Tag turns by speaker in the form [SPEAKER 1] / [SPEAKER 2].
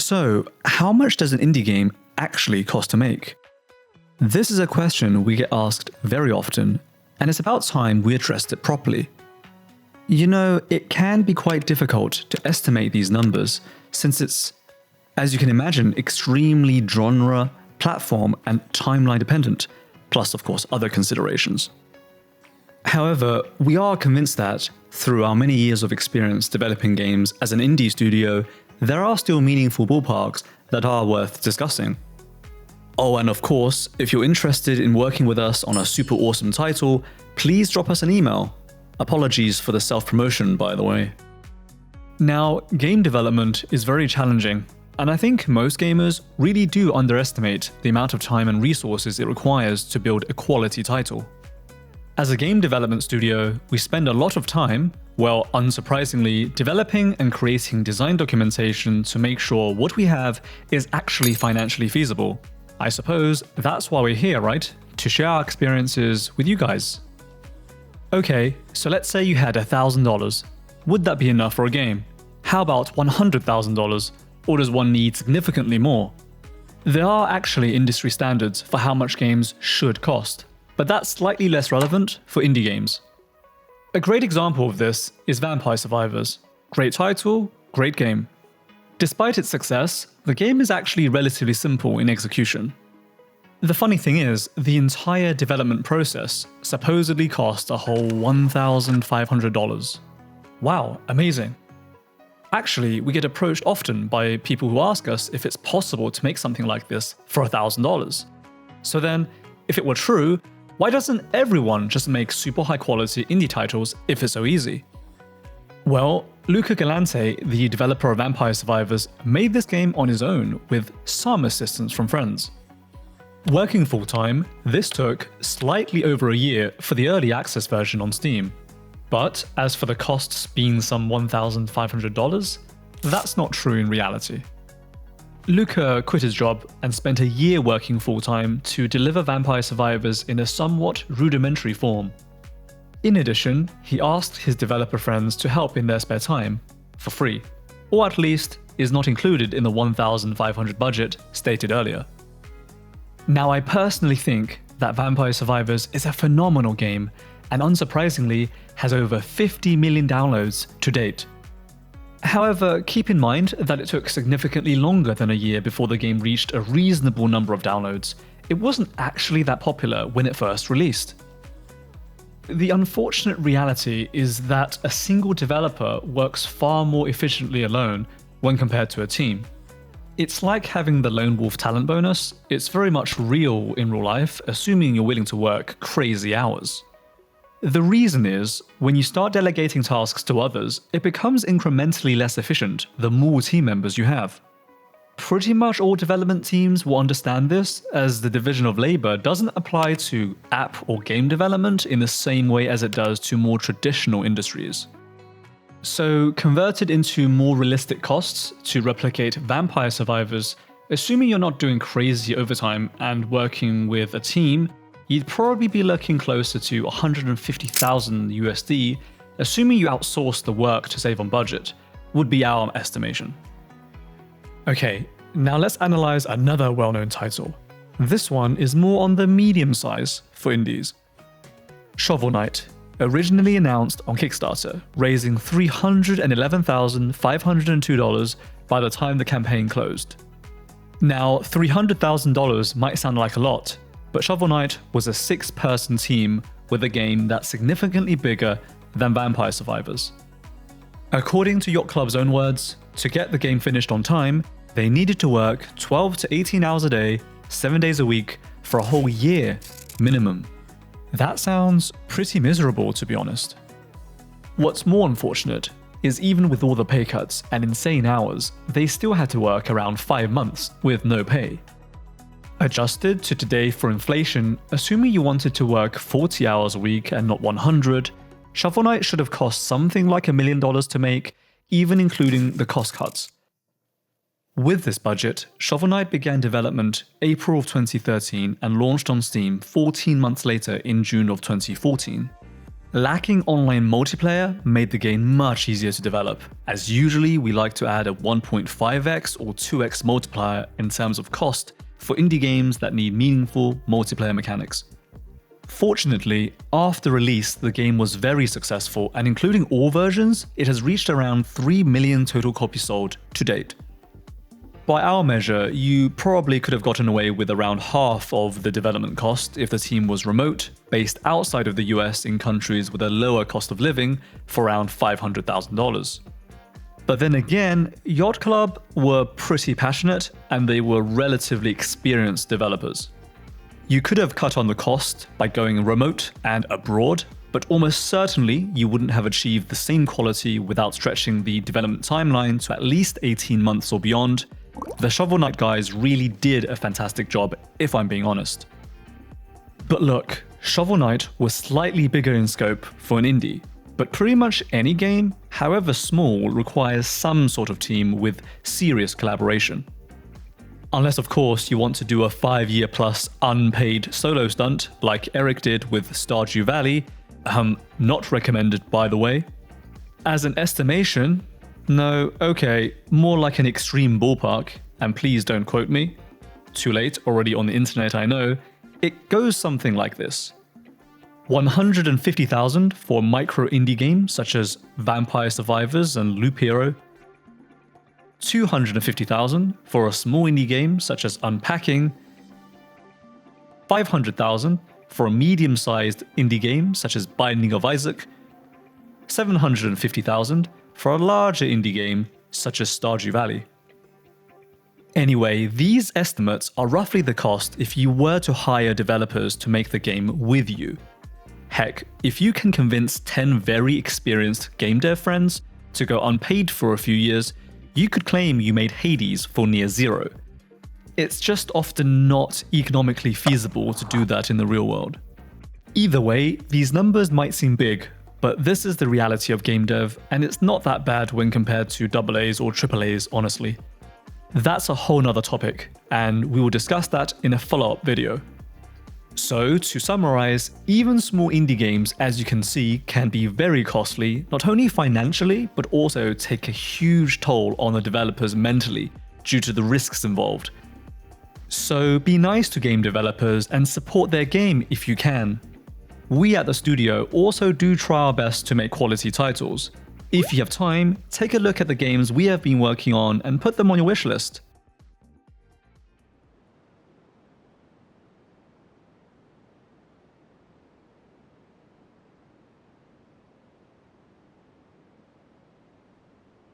[SPEAKER 1] So, how much does an indie game actually cost to make? This is a question we get asked very often, and it's about time we addressed it properly. You know, it can be quite difficult to estimate these numbers, since it's, as you can imagine, extremely genre, platform, and timeline dependent, plus of course other considerations. However, we are convinced that, through our many years of experience developing games as an indie studio, there are still meaningful ballparks that are worth discussing. Oh, and of course, if you're interested in working with us on a super awesome title, please drop us an email. Apologies for the self-promotion, by the way. Now, game development is very challenging, and I think most gamers really do underestimate the amount of time and resources it requires to build a quality title. As a game development studio, we spend a lot of time, well, unsurprisingly, developing and creating design documentation to make sure what we have is actually financially feasible. I suppose that's why we're here, right? To share our experiences with you guys. Okay, so let's say you had $1,000. Would that be enough for a game? How about $100,000? Or does one need significantly more? There are actually industry standards for how much games should cost, but that's slightly less relevant for indie games. A great example of this is Vampire Survivors. Great title, great game. Despite its success, the game is actually relatively simple in execution. The funny thing is, the entire development process supposedly cost a whole $1,500. Wow, amazing. Actually, we get approached often by people who ask us if it's possible to make something like this for $1,000. So then, if it were true, why doesn't everyone just make super high quality indie titles if it's so easy? Well, Luca Galante, the developer of Vampire Survivors, made this game on his own with some assistance from friends. Working full-time, this took slightly over a year for the early access version on Steam. But as for the costs being some $1,500, that's not true in reality. Luca quit his job and spent a year working full-time to deliver Vampire Survivors in a somewhat rudimentary form. In addition, he asked his developer friends to help in their spare time, for free, or at least is not included in the $1,500 budget stated earlier. Now, I personally think that Vampire Survivors is a phenomenal game, and unsurprisingly has over 50 million downloads to date. However, keep in mind that it took significantly longer than a year before the game reached a reasonable number of downloads. It wasn't actually that popular when it first released. The unfortunate reality is that a single developer works far more efficiently alone when compared to a team. It's like having the lone wolf talent bonus. It's very much real in real life, assuming you're willing to work crazy hours. The reason is, when you start delegating tasks to others, it becomes incrementally less efficient the more team members you have. Pretty much all development teams will understand this, as the division of labor doesn't apply to app or game development in the same way as it does to more traditional industries. So, converted into more realistic costs to replicate Vampire Survivors, assuming you're not doing crazy overtime and working with a team, you'd probably be looking closer to $150,000 USD, assuming you outsource the work to save on budget, would be our estimation. Okay, now let's analyze another well-known title. This one is more on the medium size for indies. Shovel Knight, originally announced on Kickstarter, raising $311,502 by the time the campaign closed. Now, $300,000 might sound like a lot, but Shovel Knight was a 6-person team with a game that's significantly bigger than Vampire Survivors. According to Yacht Club's own words, to get the game finished on time, they needed to work 12 to 18 hours a day, 7 days a week, for a whole year, minimum. That sounds pretty miserable, to be honest. What's more unfortunate is even with all the pay cuts and insane hours, they still had to work around 5 months with no pay. Adjusted to today for inflation, assuming you wanted to work 40 hours a week and not 100, Shovel Knight should have cost something like $1 million to make, even including the cost cuts. With this budget, Shovel Knight began development April of 2013 and launched on Steam 14 months later in June of 2014. lacking online multiplayer made the game much easier to develop, as usually we like to add a 1.5x or 2x multiplier in terms of cost for indie games that need meaningful multiplayer mechanics. Fortunately, after release, the game was very successful, and including all versions, it has reached around 3 million total copies sold to date. By our measure, you probably could have gotten away with around half of the development cost if the team was remote, based outside of the US in countries with a lower cost of living for around $500,000. But then again, Yacht Club were pretty passionate and they were relatively experienced developers. You could have cut on the cost by going remote and abroad, but almost certainly you wouldn't have achieved the same quality without stretching the development timeline to at least 18 months or beyond. The Shovel Knight guys really did a fantastic job, if I'm being honest. But look, Shovel Knight was slightly bigger in scope for an indie, but pretty much any game, however small, requires some sort of team with serious collaboration. Unless of course you want to do a 5-year plus unpaid solo stunt like Eric did with Stardew Valley, not recommended by the way. As an estimation, no, okay, more like an extreme ballpark, and please don't quote me. Too late, already on the internet I know. It goes something like this. 150,000 for a micro indie game such as Vampire Survivors and Loop Hero. 250,000 for a small indie game such as Unpacking. 500,000 for a medium-sized indie game such as Binding of Isaac. 750,000 for a larger indie game such as Stardew Valley. Anyway, these estimates are roughly the cost if you were to hire developers to make the game with you. Heck, if you can convince 10 very experienced game dev friends to go unpaid for a few years, you could claim you made Hades for near zero. It's just often not economically feasible to do that in the real world. Either way, these numbers might seem big, but this is the reality of game dev, and it's not that bad when compared to AA's or AAA's, honestly. That's a whole nother topic, and we will discuss that in a follow-up video. So, to summarize, even small indie games, as you can see, can be very costly, not only financially, but also take a huge toll on the developers mentally due to the risks involved. So be nice to game developers and support their game if you can. We at the studio also do try our best to make quality titles. If you have time, take a look at the games we have been working on and put them on your wishlist.